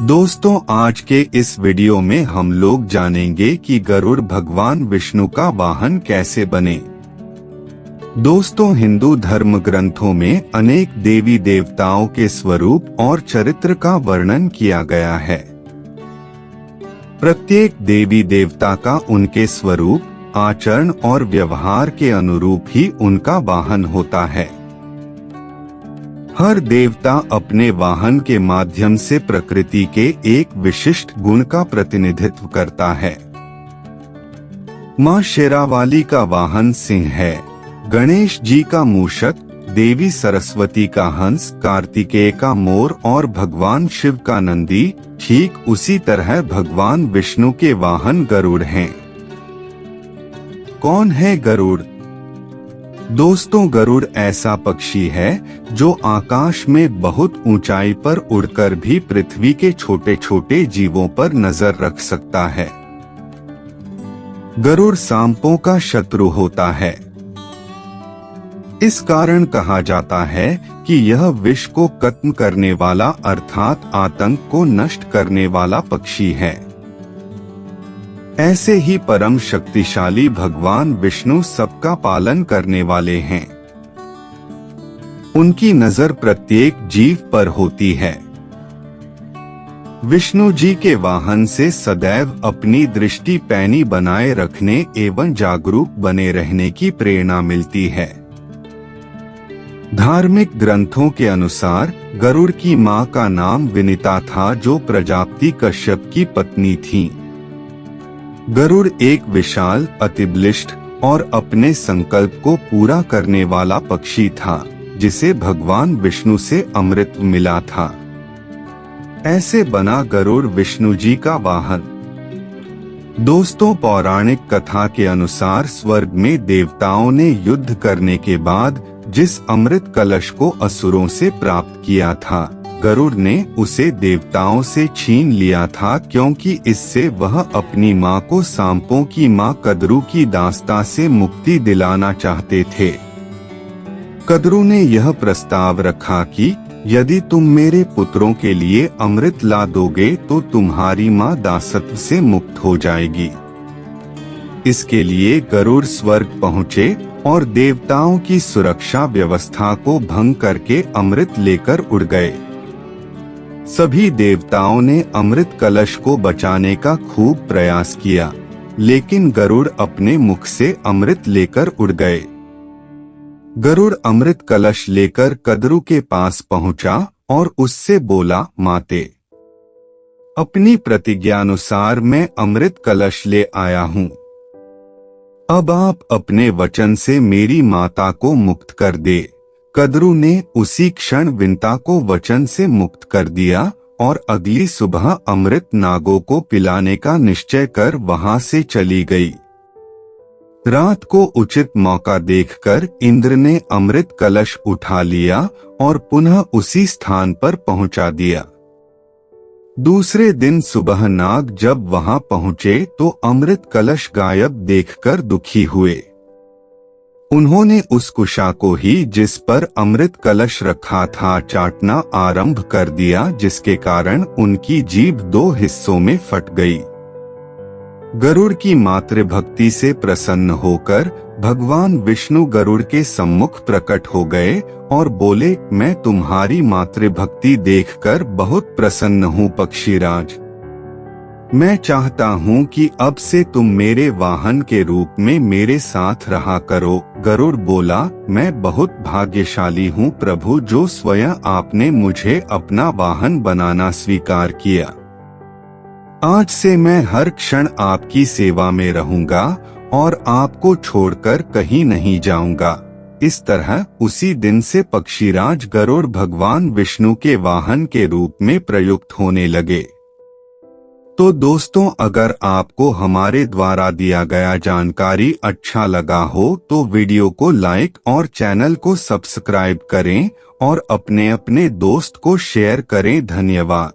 दोस्तों, आज के इस वीडियो में हम लोग जानेंगे कि गरुड़ भगवान विष्णु का वाहन कैसे बने। दोस्तों, हिंदू धर्म ग्रंथों में अनेक देवी देवताओं के स्वरूप और चरित्र का वर्णन किया गया है। प्रत्येक देवी देवता का उनके स्वरूप, आचरण और व्यवहार के अनुरूप ही उनका वाहन होता है। हर देवता अपने वाहन के माध्यम से प्रकृति के एक विशिष्ट गुण का प्रतिनिधित्व करता है। मां शेरावाली का वाहन सिंह है, गणेश जी का मूषक, देवी सरस्वती का हंस, कार्तिकेय का मोर और भगवान शिव का नंदी। ठीक उसी तरह भगवान विष्णु के वाहन गरुड़ हैं। कौन है गरुड़? दोस्तों, गरुड़ ऐसा पक्षी है जो आकाश में बहुत ऊंचाई पर उड़कर भी पृथ्वी के छोटे छोटे जीवों पर नजर रख सकता है। गरुड़ सांपों का शत्रु होता है। इस कारण कहा जाता है कि यह विष को खत्म करने वाला अर्थात आतंक को नष्ट करने वाला पक्षी है। ऐसे ही परम शक्तिशाली भगवान विष्णु सबका पालन करने वाले हैं। उनकी नजर प्रत्येक जीव पर होती है। विष्णु जी के वाहन से सदैव अपनी दृष्टि पैनी बनाए रखने एवं जागरूक बने रहने की प्रेरणा मिलती है। धार्मिक ग्रंथों के अनुसार गरुड़ की मां का नाम विनिता था, जो प्रजापति कश्यप की पत्नी थी। गरुड़ एक विशाल, अतिबलिष्ठ और अपने संकल्प को पूरा करने वाला पक्षी था, जिसे भगवान विष्णु से अमृत मिला था। ऐसे बना गरुड़ विष्णु जी का वाहन। दोस्तों, पौराणिक कथा के अनुसार स्वर्ग में देवताओं ने युद्ध करने के बाद जिस अमृत कलश को असुरों से प्राप्त किया था, गरुड़ ने उसे देवताओं से छीन लिया था, क्योंकि इससे वह अपनी मां को सांपों की मां कद्रू की दास्ता से मुक्ति दिलाना चाहते थे। कद्रू ने यह प्रस्ताव रखा कि यदि तुम मेरे पुत्रों के लिए अमृत ला दोगे तो तुम्हारी मां दासत्व से मुक्त हो जाएगी। इसके लिए गरुड़ स्वर्ग पहुँचे और देवताओं की सुरक्षा व्यवस्था को भंग करके अमृत लेकर उड़ गए। सभी देवताओं ने अमृत कलश को बचाने का खूब प्रयास किया, लेकिन गरुड़ अपने मुख से अमृत लेकर उड़ गए। गरुड़ अमृत कलश लेकर कद्रू के पास पहुंचा और उससे बोला, माते, अपनी प्रतिज्ञानुसार मैं अमृत कलश ले आया हूं। अब आप अपने वचन से मेरी माता को मुक्त कर दे। कद्रू ने उसी क्षण विनिता को वचन से मुक्त कर दिया और अगली सुबह अमृत नागों को पिलाने का निश्चय कर वहां से चली गई। रात को उचित मौका देखकर इंद्र ने अमृत कलश उठा लिया और पुनः उसी स्थान पर पहुंचा दिया। दूसरे दिन सुबह नाग जब वहां पहुंचे तो अमृत कलश गायब देखकर दुखी हुए। उन्होंने उस कुशा को ही जिस पर अमृत कलश रखा था चाटना आरंभ कर दिया, जिसके कारण उनकी जीभ 2 हिस्सों में फट गई। गरुड़ की मातृभक्ति से प्रसन्न होकर भगवान विष्णु गरुड़ के सम्मुख प्रकट हो गए और बोले, मैं तुम्हारी मातृभक्ति देखकर बहुत प्रसन्न हूँ पक्षीराज। मैं चाहता हूँ कि अब से तुम मेरे वाहन के रूप में मेरे साथ रहा करो। गरुड़ बोला, मैं बहुत भाग्यशाली हूँ प्रभु, जो स्वयं आपने मुझे अपना वाहन बनाना स्वीकार किया। आज से मैं हर क्षण आपकी सेवा में रहूंगा और आपको छोड़कर कहीं नहीं जाऊंगा। इस तरह उसी दिन से पक्षीराज गरुड़ भगवान विष्णु के वाहन के रूप में प्रयुक्त होने लगे। तो दोस्तों, अगर आपको हमारे द्वारा दिया गया जानकारी अच्छा लगा हो तो वीडियो को लाइक और चैनल को सब्सक्राइब करें और अपने दोस्त को शेयर करें। धन्यवाद।